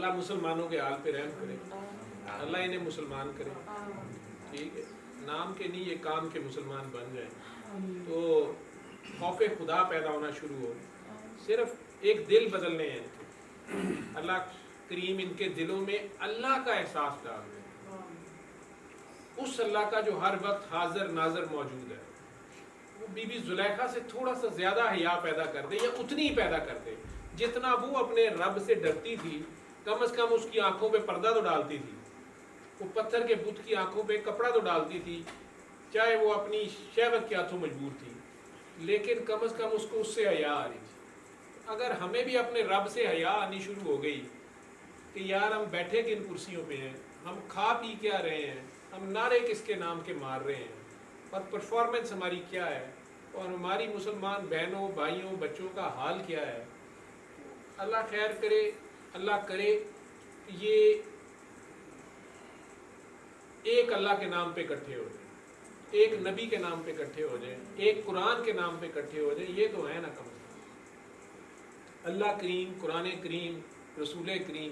اللہ مسلمانوں کے حال پہ رحم کرے، اللہ انہیں مسلمان کرے، ٹھیک ہے، نام کے نہیں یہ کام کے مسلمان بن جائیں، تو خوف خدا پیدا ہونا شروع ہو، صرف ایک دل بدلنے ہیں، اللہ کریم ان کے دلوں میں اللہ کا احساس ڈال دے، اس اللہ کا جو ہر وقت حاضر ناظر موجود ہے، وہ بی بی زلیخا سے تھوڑا سا زیادہ حیا پیدا کر دے، یا اتنی ہی پیدا کر دے جتنا وہ اپنے رب سے ڈرتی تھی، کم از کم اس کی آنکھوں پہ پردہ تو ڈالتی تھی، وہ پتھر کے بت کی آنکھوں پہ کپڑا تو ڈالتی تھی، چاہے وہ اپنی شہوت کے ہاتھوں مجبور تھی، لیکن کم از کم اس کو اس سے حیا آ رہی تھی۔ اگر ہمیں بھی اپنے رب سے حیا آنی شروع ہو گئی کہ یار ہم بیٹھے کن کرسیوں پہ ہیں، ہم کھا پی کیا رہے ہیں، ہم نعرے کس کے نام کے مار رہے ہیں، اور پرفارمنس ہماری کیا ہے، اور ہماری مسلمان بہنوں بھائیوں بچوں کا حال کیا ہے، اللہ خیر کرے، اللہ کرے کہ یہ ایک اللہ کے نام پہ اکٹھے ہو جائیں، ایک نبی کے نام پہ اکٹھے ہو جائیں، ایک قرآن کے نام پہ اکٹھے ہو جائیں، یہ تو ہے نا کم از کم۔ اللہ کریم، قرآن کریم، رسول کریم،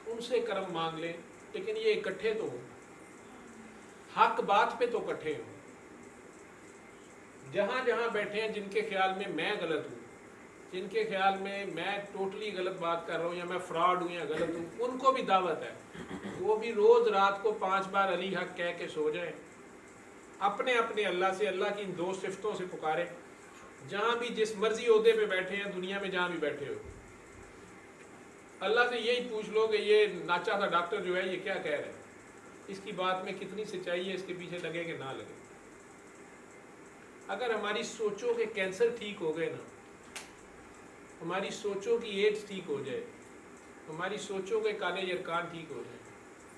ان سے کرم مانگ لیں، لیکن یہ اکٹھے تو ہوں، حق بات پہ تو اکٹھے ہوں، جہاں جہاں بیٹھے ہیں جن کے خیال میں میں غلط ہوں، جن کے خیال میں ٹوٹلی غلط بات کر رہا ہوں، یا میں فراڈ ہوں یا غلط ہوں، ان کو بھی دعوت ہے، وہ بھی روز رات کو 5 بار علی حق کہہ کے سو جائیں، اپنے اپنے اللہ سے، اللہ کی ان 2 صفتوں سے پکاریں، جہاں بھی جس مرضی عہدے پہ بیٹھے ہیں دنیا میں، جہاں بھی بیٹھے ہو، اللہ سے یہی پوچھ لو کہ یہ ناچا تھا ڈاکٹر جو ہے یہ کیا کہہ رہا ہے، اس کی بات میں کتنی سچائی ہے، اس کے پیچھے لگے کہ نہ لگے۔ اگر ہماری سوچوں کے کینسر ٹھیک ہو گئے نا، ہماری سوچوں کی ایڈز ٹھیک ہو جائے، ہماری سوچوں کے کالے یرکان ٹھیک ہو جائے،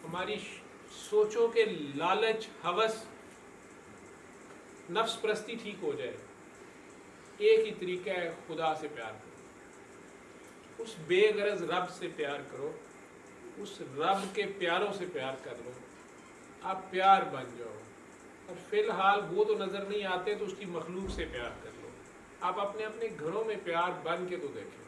ہماری سوچوں کے لالچ، ہوس، نفس پرستی ٹھیک ہو جائے، ایک ہی طریقہ ہے، خدا سے پیار کرو، اس بے غرض رب سے پیار کرو، اس رب کے پیاروں سے پیار کر لو، آپ پیار بن جاؤ، اور فی الحال وہ تو نظر نہیں آتے تو اس کی مخلوق سے پیار کر لو، آپ اپنے اپنے گھروں میں پیار بن کے تو دیکھیں۔